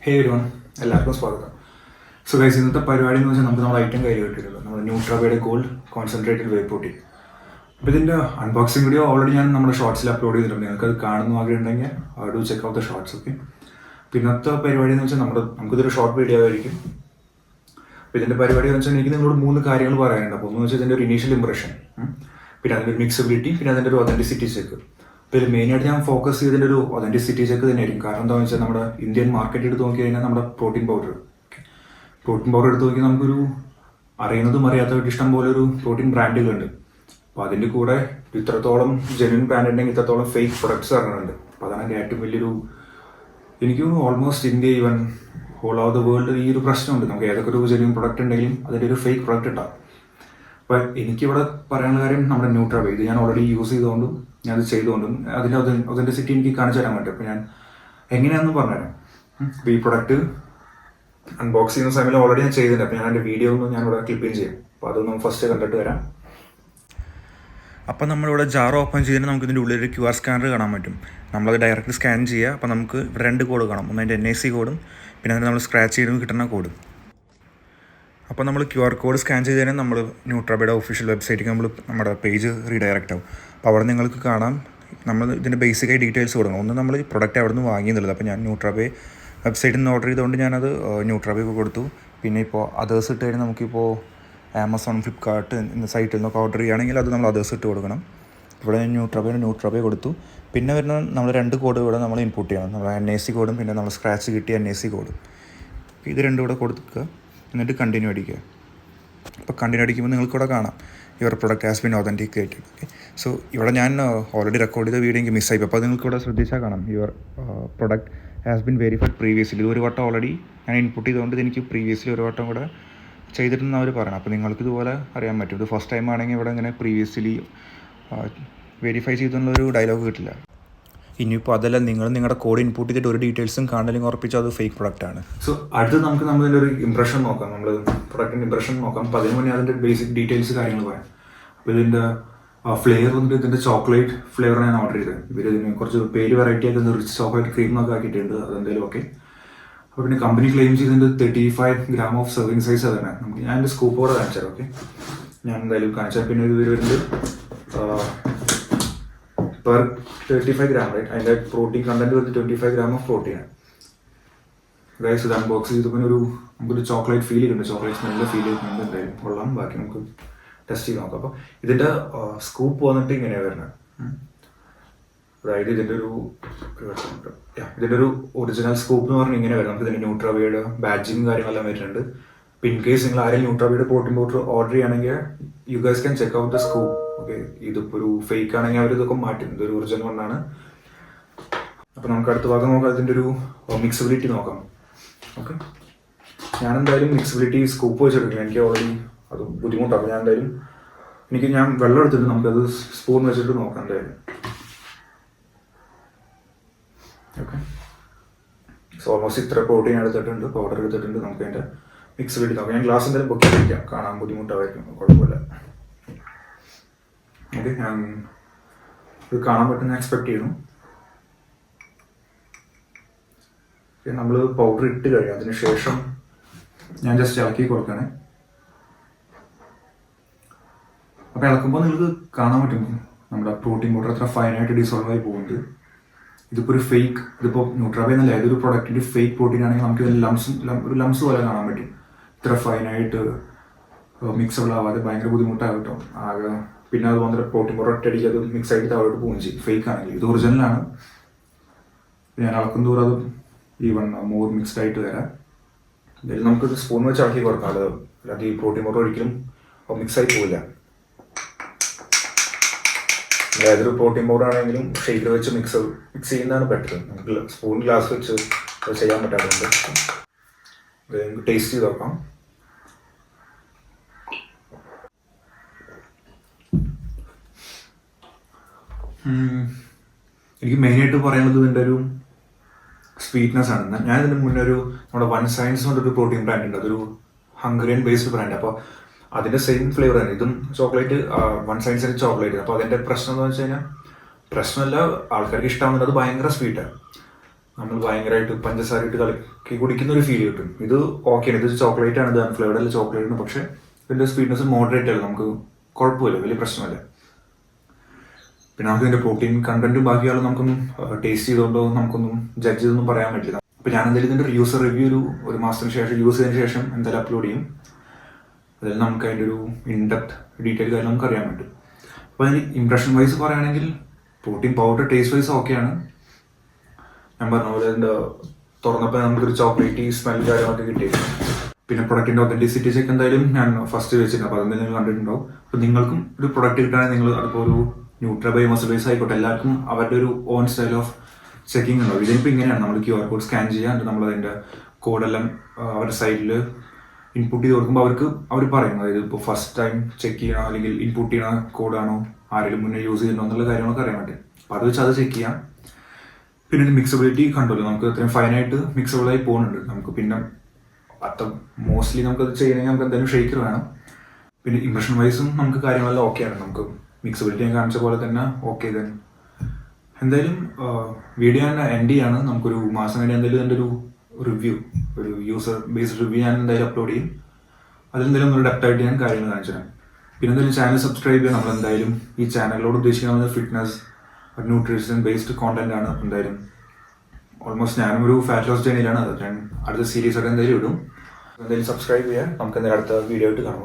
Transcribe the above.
ഹേ everyone, എല്ലാവർക്കും സ്വാഗതം. So guys, ഇന്നത്തെ പരിപാടി എന്ന് വെച്ചാൽ നമുക്ക് നമ്മുടെ ഐറ്റം കയ്യിൽ കിട്ടിയിട്ടുള്ളത് നമ്മുടെ ന്യൂട്രാബയുടെ ഗോൾഡ് കോൺസെൻട്രേറ്റഡ് വേ പ്രോട്ടീൻ. അപ്പോൾ ഇതിൻ്റെ അൺബോക്സിംഗ് വീഡിയോ ഓൾറെഡി ഞാൻ നമ്മുടെ ഷോർട്സിൽ അപ്ലോഡ് ചെയ്തിട്ടുണ്ട്. നിങ്ങൾക്ക് അത് കാണുന്ന ആഗ്രഹം ഉണ്ടെങ്കിൽ do check out the shorts. Okay, പിന്നത്തെ പരിപാടി എന്ന് വെച്ചാൽ നമുക്കിതൊരു ഷോർട്ട് വീഡിയോ ആയിരിക്കും. അപ്പോൾ ഇതിൻ്റെ പരിപാടി എന്ന് വെച്ചാൽ എനിക്ക് നിങ്ങളോട് 3 കാര്യങ്ങൾ പറയാനുണ്ട്. അപ്പോൾ ഒന്ന് വെച്ചാൽ ഇതിൻ്റെ ഒരു ഇനീഷ്യൽ ഇംപ്രഷൻ, പിന്നെ അതിൻ്റെ ഒരു മിക്സബിലിറ്റി, പിന്നെ അതിൻ്റെ ഒരു ഒതൻറ്റിസിറ്റി ചെക്ക്. അപ്പോൾ ഇതിൽ മെയിനായിട്ട് ഞാൻ ഫോക്കസ് ചെയ്തതിൻ്റെ ഒരു ഒതൻറ്റിസിറ്റി ചെക്ക് തന്നെയായിരിക്കും. കാരണം എന്താണെന്ന് വെച്ചാൽ നമ്മുടെ ഇന്ത്യൻ മാർക്കറ്റ് എടുത്ത് നോക്കി കഴിഞ്ഞാൽ നമ്മുടെ പ്രോട്ടീൻ പൗഡർ എടുത്ത് നോക്കി നമുക്കൊരു അറിയുന്നതും അറിയാത്തവർക്ക് ഇഷ്ടം പോലെ ഒരു പ്രോട്ടീൻ ബ്രാൻഡുകളുണ്ട്. അപ്പോൾ അതിൻ്റെ കൂടെ ഇത്രത്തോളം ജെന്യൂൻ ബ്രാൻഡ് ഉണ്ടെങ്കിൽ ഇത്രത്തോളം ഫേക്ക് പ്രൊഡക്ട്സ് ഇറങ്ങുന്നുണ്ട്. അപ്പോൾ അതാണ് എൻ്റെ ഏറ്റവും വലിയൊരു, എനിക്ക് almost India even whole of the world ഈ ഒരു പ്രശ്നമുണ്ട്. നമുക്ക് ഏതൊക്കെ ഒരു ജെന്യൂൻ പ്രൊഡക്റ്റ് ഉണ്ടെങ്കിലും അതിൻ്റെ ഒരു ഫേക്ക് പ്രൊഡക്റ്റ് ഉണ്ടാകും. അപ്പോൾ എനിക്കിവിടെ പറയാനുള്ള കാര്യം നമ്മുടെ ന്യൂട്രാബേ, ഇത് ഞാൻ ഓൾറെഡി യൂസ് ചെയ്തുകൊണ്ടും ഞാനത് ചെയ്തുകൊണ്ടും അതിൻ്റെ ഒതൻറ്റിസിറ്റി എനിക്ക് കാണിച്ചു തരാൻ പറ്റും. അപ്പോൾ ഞാൻ എങ്ങനെയാണെന്ന് പറഞ്ഞുതരാം. അപ്പോൾ ഈ പ്രൊഡക്റ്റ് അൺബോക്സ് ചെയ്യുന്ന സമയത്ത് ഓൾറെഡി ഞാൻ ചെയ്തിട്ടുണ്ട്. അപ്പോൾ ഞാൻ എൻ്റെ വീഡിയോ ഒന്ന് ഞാനിവിടെ ക്ലിപ്പിങ് ചെയ്യാം. അപ്പോൾ അതൊന്ന് ഫസ്റ്റ് കണ്ടിട്ട് വരാം. അപ്പോൾ നമ്മളിവിടെ ജാർ ഓപ്പൺ ചെയ്തിട്ട് നമുക്ക് ഇതിൻ്റെ ഉള്ളിൽ ഒരു QR സ്കാനർ കാണാൻ പറ്റും. നമ്മളത് ഡയറക്റ്റ് സ്കാൻ ചെയ്യുക. അപ്പോൾ നമുക്ക് 2 കോഡ് കാണാം. ഒന്ന് അതിൻ്റെ NIC കോഡും പിന്നെ അതിന് നമ്മൾ സ്ക്രാച്ച് ചെയ്ത് കിട്ടുന്ന കോഡും. അപ്പോൾ നമ്മൾ QR കോഡ് സ്കാൻ ചെയ്ത് കഴിഞ്ഞാൽ നമ്മൾ ന്യൂട്രാബയുടെ ഒഫീഷ്യൽ വെബ്സൈറ്റിലേക്ക് നമ്മുടെ പേജ് റീഡയറക്റ്റ് ആവും. അപ്പോൾ അവിടെ നിങ്ങൾക്ക് കാണാം നമ്മൾ ഇതിൻ്റെ ബേസിക്കായി ഡീറ്റെയിൽസ് കൊടുക്കണം. ഒന്ന് നമ്മൾ ഈ പ്രൊഡക്റ്റ് അവിടെ നിന്ന് വാങ്ങിയെന്നുള്ളത്. അപ്പോൾ ഞാൻ ന്യൂട്രാബേ വെബ്സൈറ്റിൽ നിന്ന് ഓർഡർ ചെയ്തുകൊണ്ട് ഞാനത് ന്യൂട്രാബേക്ക് കൊടുത്തു. പിന്നെ ഇപ്പോൾ അതേഴ്സ് ഇട്ട് കഴിഞ്ഞാൽ നമുക്കിപ്പോൾ ആമസോൺ, ഫ്ലിപ്കാർട്ട് എന്ന സൈറ്റിൽ നിന്നൊക്കെ ഓർഡർ ചെയ്യുകയാണെങ്കിൽ അത് നമ്മൾ അതേഴ്സ് ഇട്ട് കൊടുക്കണം. ഇവിടെ ഞാൻ ന്യൂട്രാബേ കൊടുത്തു. പിന്നെ വരുന്ന നമ്മൾ 2 കോഡ് ഇവിടെ നമ്മൾ ഇൻപുട്ട് ചെയ്യണം. നമ്മൾ NIC കോഡും പിന്നെ നമ്മൾ സ്ക്രാച്ച് കിട്ടിയ NIC കോഡും. ഇത് 2 കൂടെ കൊടുക്കുക. എന്നിട്ട് കണ്ടിന്യൂ അടിക്കുക. അപ്പോൾ കണ്ടിന്യൂ അടിക്കുമ്പോൾ നിങ്ങൾക്കിവിടെ കാണാം your product has been authenticated. Okay, so ഇവിടെ ഞാൻ ഓൾറെഡി റെക്കോർഡ് ചെയ്ത വീഡിയോ എനിക്ക് മിസ്സായി. അപ്പോൾ നിങ്ങൾക്കിവിടെ ശ്രദ്ധിച്ചാൽ കാണാം your product has been verified previously. ഇത് ഒരു വട്ടം ഓൾറെഡി ഞാൻ ഇൻപുട്ട് ചെയ്തുകൊണ്ട് എനിക്ക് പ്രീവിയസ്ലി ഒരു വട്ടം കൂടെ ചെയ്തിട്ടെന്ന് അവർ പറയണം. അപ്പോൾ നിങ്ങൾക്ക് ഇതുപോലെ അറിയാൻ പറ്റും. ഇത് ഫസ്റ്റ് ടൈം ആണെങ്കിൽ ഇവിടെ ഇങ്ങനെ പ്രീവിയസ്ലി വെരിഫൈ ചെയ്തെന്നുള്ളൊരു ഡയലോഗ് കിട്ടില്ല. ഇനിയിപ്പോൾ അതല്ല, നിങ്ങൾ നിങ്ങളുടെ കോഡ് ഇൻപുട്ട് ചെയ്തിട്ട് ഒരു ഡീറ്റെയിൽസും കാണില്ലെങ്കിൽ ഉറപ്പിച്ചാൽ അത് ഫേക്ക് പ്രൊഡക്റ്റാണ്. സോ അടുത്ത് നമ്മളിതിൻ്റെ ഒരു ഇംപ്രഷൻ നോക്കാം. നമ്മൾ പ്രൊഡക്റ്റിൻ്റെ ഇംപ്രഷൻ നോക്കാം. അപ്പോൾ അതിന് മുന്നേ അതിൻ്റെ ബേസിക് ഡീറ്റെയിൽസ് കാര്യങ്ങൾ പറയാം. അപ്പോൾ ഇതിൻ്റെ ഫ്ലേവർ വന്നിട്ട് ഇതിൻ്റെ ചോക്ലേറ്റ് ഫ്ലേവറാണ് ഞാൻ ഓർഡർ ചെയ്തത്. ഇതിന് കുറച്ച് പേര് വെറൈറ്റി ആയിട്ട് റിച്ച് ചോക്ലേറ്റ് ക്രീം എന്നൊക്കെ ആക്കിയിട്ടുണ്ട്. അതെന്തായാലും ഓക്കെ. അപ്പോൾ പിന്നെ കമ്പനി ക്ലെയിം ചെയ്തിട്ട് 35 ഗ്രാം ഓഫ് സെർവിങ് സൈസ് അതാണ്. നമുക്ക് ഞാൻ എൻ്റെ സ്കൂപ്പ് കൂടെ കാണിച്ചാൽ ഓക്കെ, ഞാൻ എന്തായാലും കാണിച്ചാൽ. പിന്നെ ഇത് വരുന്നത് പെർ 35 ഗ്രാം റൈറ്റ്. അതിൻ്റെ പ്രോട്ടീൻ കണ്ടന്റ് വരുന്നത് 25 ഗ്രാം ഓഫ് പ്രോട്ടീനാണ്. ഗൈസ് ഇത് അൺബോക്സ് ചെയ്ത് പിന്നെ നമുക്കൊരു ചോക്ലേറ്റ് ഫീൽ ചെയ്യുന്നുണ്ട്. ചോക്ലേറ്റ് സ്മെല്ല് ഫീൽ ചെയ്യുന്നുണ്ട്. എന്തായാലും കൊള്ളാം. ബാക്കി നമുക്ക് ടെസ്റ്റ് ചെയ്ത് നോക്കാം. അപ്പോൾ ഇതിൻ്റെ സ്കൂപ്പ് വന്നിട്ട് ഇങ്ങനെയാണ് വരുന്നത്. അതായത് ഇതിൻ്റെ ഒരു ഒറിജിനൽ സ്കൂപ്പ് എന്ന് പറഞ്ഞാൽ ഇങ്ങനെ വരും. നമുക്ക് ഇതിൻ്റെ ന്യൂട്രാബയുടെ ബാഡ്ജിങ് കാര്യങ്ങളെല്ലാം വരുന്നുണ്ട്. ഇൻ കേസ് നിങ്ങൾ ആരെങ്കിലും ന്യൂട്രാബയുടെ പ്രോട്ടീൻ പൗഡർ ഓർഡർ ചെയ്യുകയാണെങ്കിൽ you guys can check out the scoop. Okay, ഇതിപ്പോൾ ഒരു ഫേക്ക് ആണെങ്കിൽ അവർ ഇതൊക്കെ മാറ്റും. ഇതൊരു ഒറിജിനൽ കൊണ്ടാണ്. അപ്പോൾ നമുക്ക് അടുത്ത ഭാഗം നോക്കാം. ഇതിൻ്റെ ഒരു മിക്സബിലിറ്റി നോക്കാം. ഓക്കെ, ഞാനെന്തായാലും മിക്സബിലിറ്റി സ്കൂപ്പ് വെച്ചെടുക്കില്ല. എനിക്ക് ഓൾറെഡി അത് ബുദ്ധിമുട്ടാണ്. അപ്പോൾ ഞാൻ വെള്ളം എടുത്തിട്ട് നമുക്കത് സ്പൂൺ വെച്ചിട്ട് നോക്കാം എന്തായാലും. ഓക്കെ, സോ ഓൾമോസ്റ്റ് ഇത്ര പ്രോട്ടീൻ എടുത്തിട്ടുണ്ട്, പൗഡർ എടുത്തിട്ടുണ്ട്. നമുക്ക് അതിൻ്റെ മിക്സബിലിറ്റി നോക്കാം. ഞാൻ ഗ്ലാസ് എന്തായാലും പൊക്കി വയ്ക്കാം, കാണാൻ ബുദ്ധിമുട്ടായിരിക്കും, കുഴപ്പമില്ല. ഓക്കെ, ഞാൻ ഇത് കാണാൻ പറ്റുന്ന എക്സ്പെക്ട് ചെയ്യുന്നു. നമ്മൾ പൗഡർ ഇട്ട് കഴിയും. അതിന് ശേഷം ഞാൻ ജസ്റ്റ് ഇളക്കി കൊടുക്കണേ. അപ്പോൾ ഇളക്കുമ്പോൾ നിങ്ങൾക്ക് കാണാൻ പറ്റും നമ്മുടെ പ്രോട്ടീൻ പൗഡർ എത്ര ഫൈനായിട്ട് ഡിസോൾവ് ആയി പോകുന്നത്. ഇതിപ്പോൾ ഒരു ഫേക്ക്, ഇതിപ്പോൾ ന്യൂട്രാബേ എന്നല്ല, ഏതൊരു പ്രൊഡക്റ്റിൻ്റെ ഫേക്ക് പ്രോട്ടീൻ ആണെങ്കിൽ നമുക്ക് ഒരു ലംസ് പോലെ കാണാൻ പറ്റും. ഇത്ര ഫൈനായിട്ട് മിക്സബിൾ ആവാതെ ഭയങ്കര ബുദ്ധിമുട്ടാകട്ടോ ആകെ. പിന്നെ അത് വന്നിട്ട് പ്രോട്ടീൻ പൗഡർ ഒറ്റയടിക്ക് അത് മിക്സ് ആയിട്ട് താഴോട്ട് പോവുകയും ചെയ്യും. ഫേക്ക് ആണെങ്കിൽ ഇത് ഒറിജിനലാണ്. ഞാൻ അളക്കും തോറും അത് ഈവൺ മോർ മിക്സ്ഡ് ആയിട്ട് വരാം. എന്തായാലും നമുക്കിത് സ്പൂൺ വെച്ച് ഇളക്കി കൊടുക്കാം. അല്ലാതെ ഈ പ്രോട്ടീൻ പൗഡർ ഒരിക്കലും മിക്സായി പോവില്ല. ഏതൊരു പ്രോട്ടീൻ പൗഡർ ആണെങ്കിലും ഷെയ്ക്കർ വെച്ച് മിക്സ് ചെയ്യുന്നതാണ് ബെറ്റർ. നമുക്ക് സ്പൂൺ ഗ്ലാസ് വെച്ച് അത് ചെയ്യാൻ പറ്റാത്തതുകൊണ്ട് നമുക്ക് ടേസ്റ്റ് ചെയ്ത് നോക്കാം. എനിക്ക് മെയിനായിട്ട് പറയാനുള്ളത് ഇതിൻ്റെ ഒരു സ്വീറ്റ്നെസ് ആണ്. ഞാൻ ഇതിന് മുന്നേ നമ്മുടെ വൺ സയൻസ് കൊണ്ടൊരു പ്രോട്ടീൻ ബ്രാൻഡ് ഉണ്ട്. അതൊരു ഹംഗറിയൻ ബേസ്ഡ് ബ്രാൻഡ്. അപ്പോൾ അതിൻ്റെ സെയിം ഫ്ലേവർ ആണ് ഇതും. ചോക്ലേറ്റ് വൺ സയൻസിൻ്റെ ചോക്ലേറ്റ്. അപ്പോൾ അതിൻ്റെ പ്രശ്നം എന്ന് വെച്ച് കഴിഞ്ഞാൽ, പ്രശ്നമല്ല, ആൾക്കാർക്ക് ഇഷ്ടമാകുന്നത് അത് ഭയങ്കര സ്വീറ്റാണ്. നമ്മൾ ഭയങ്കരമായിട്ട് പഞ്ചസാരയിട്ട് കലക്കി കുടിക്കുന്ന ഒരു ഫീൽ കിട്ടും. ഇത് ഓക്കെയാണ്, ഇത് ചോക്ലേറ്റ് ആണ്, ഇത് അൺഫ്ലേവർഡ് അല്ല, ചോക്ലേറ്റ് ആണ്. പക്ഷേ ഇതിൻ്റെ സ്വീറ്റ്നസ് മോഡറേറ്റ് അല്ല, നമുക്ക് കുഴപ്പമില്ല, വലിയ പ്രശ്നമല്ല. പിന്നെ നമുക്ക് ഇതിൻ്റെ പ്രോട്ടീൻ കണ്ടന്റും ബാക്കിയുള്ള നമുക്കൊന്നും ടേസ്റ്റ് ചെയ്തുകൊണ്ടോ നമുക്കൊന്നും ജഡ്ജ് ചെയ്തൊന്നും പറയാൻ പറ്റില്ല. അപ്പോൾ ഞാൻ എന്തായാലും ഇതിൻ്റെ യൂസർ റിവ്യൂ ഒരു മാസത്തിന് ശേഷം യൂസ് ചെയ്തതിന് ശേഷം എന്തായാലും അപ്ലോഡ് ചെയ്യും. അതിൽ നമുക്ക് അതിൻ്റെ ഒരു ഇൻഡെപ്ത് ഡീറ്റെയിൽ കാര്യം നമുക്ക് അറിയാൻ പറ്റും. അപ്പോൾ അതിന് ഇംപ്രഷൻ വൈസ് പറയുകയാണെങ്കിൽ പ്രോട്ടീൻ പൗഡർ ടേസ്റ്റ് വൈസ് ഓക്കെയാണ്. ഞാൻ പറഞ്ഞ പോലെ അതിൻ്റെ തുറന്നപ്പോൾ നമുക്കൊരു ചോക്ലേറ്റ് സ്മെൽ കാര്യങ്ങളൊക്കെ കിട്ടി. പിന്നെ പ്രൊഡക്റ്റിൻ്റെ ഒത്തൻറ്റിസിറ്റീസ് ഒക്കെ എന്തായാലും ഞാൻ ഫസ്റ്റ് വെച്ചിട്ടുണ്ട്, അപ്പോൾ അതെന്തായാലും നിങ്ങൾ കണ്ടിട്ടുണ്ടാവും. അപ്പോൾ നിങ്ങൾക്കും ഒരു പ്രൊഡക്റ്റ് കിട്ടുകയാണെങ്കിൽ നിങ്ങൾ അതിപ്പോൾ ഒരു ന്യൂട്രബൈ മസിൽ ബേസ് ആയിക്കോട്ടെ, എല്ലാവർക്കും അവരുടെ ഒരു ഓൺ സ്റ്റൈൽ ഓഫ് ചെക്കിംഗ് ഉണ്ടാവും. ഇതിനിപ്പോൾ ഇങ്ങനെയാണ്, നമ്മൾ QR കോഡ് സ്കാൻ ചെയ്യുക, എന്നിട്ട് നമ്മൾ അതിൻ്റെ കോഡെല്ലാം അവരുടെ സൈഡിൽ ഇൻപുട്ട് ചെയ്ത് കൊടുക്കുമ്പോൾ അവർ പറയും, അതായത് ഇപ്പോൾ ഫസ്റ്റ് ടൈം ചെക്ക് ചെയ്യണോ അല്ലെങ്കിൽ ഇൻപുട്ട് ചെയ്യണ കോഡാണോ, ആരെങ്കിലും മുന്നേ യൂസ് ചെയ്യുന്നോ എന്നുള്ള കാര്യങ്ങളൊക്കെ അറിയാൻ പറ്റും. അപ്പോൾ അത് വെച്ച് അത് ചെക്ക് ചെയ്യാം. പിന്നെ ഇത് മിക്സബിലിറ്റി കണ്ടല്ലോ, നമുക്ക് അത്രയും ഫൈനായിട്ട് മിക്സബിളായി പോകുന്നുണ്ട്. നമുക്ക് പിന്നെ അത്ര മോസ്റ്റ്ലി നമുക്കത് ചെയ്യണമെങ്കിൽ നമുക്ക് എന്തായാലും ഷേക്കർ വേണം. പിന്നെ ഇംപ്രഷൻ വൈസും നമുക്ക് കാര്യങ്ങളെല്ലാം ഓക്കെയാണ്. നമുക്ക് മിക്സബിലിറ്റി ഞാൻ കാണിച്ച പോലെ തന്നെ ഓക്കെ. ദെൻ എന്തായാലും വീഡിയോ ഞാൻ എൻഡ് ചെയ്യാണ്. നമുക്കൊരു മാസം കഴിഞ്ഞ് എന്തായാലും എൻ്റെ ഒരു റിവ്യൂ, ഒരു യൂസർ ബേസ്ഡ് റിവ്യൂ ഞാൻ എന്തായാലും അപ്ലോഡ് ചെയ്യും. അതെന്തായാലും ഒരു ഡെപ്തായിട്ട് ഞാൻ കാര്യങ്ങൾ കാണിച്ചു തരാം. പിന്നെ എന്തായാലും ചാനൽ സബ്സ്ക്രൈബ് ചെയ്യാം. നമ്മളെന്തായാലും ഈ ചാനലിലോട് ഉദ്ദേശിക്കുന്നത് ഫിറ്റ്നസ് ന്യൂട്രീഷൻ ബേസ്ഡ് കോണ്ടന്റ് ആണ്. എന്തായാലും ഓൾമോസ്റ്റ് ഞാനും ഒരു ഫാറ്റ് ലോസ് ജേണിയിലാണ്. അത് ഞാൻ അടുത്ത സീരീസ് ഒക്കെ എന്തായാലും ഇടും. എന്തായാലും സബ്സ്ക്രൈബ് ചെയ്യാം. നമുക്ക് എന്തായാലും അടുത്ത വീഡിയോ ആയിട്ട് കാണാം. ഓക്കെ.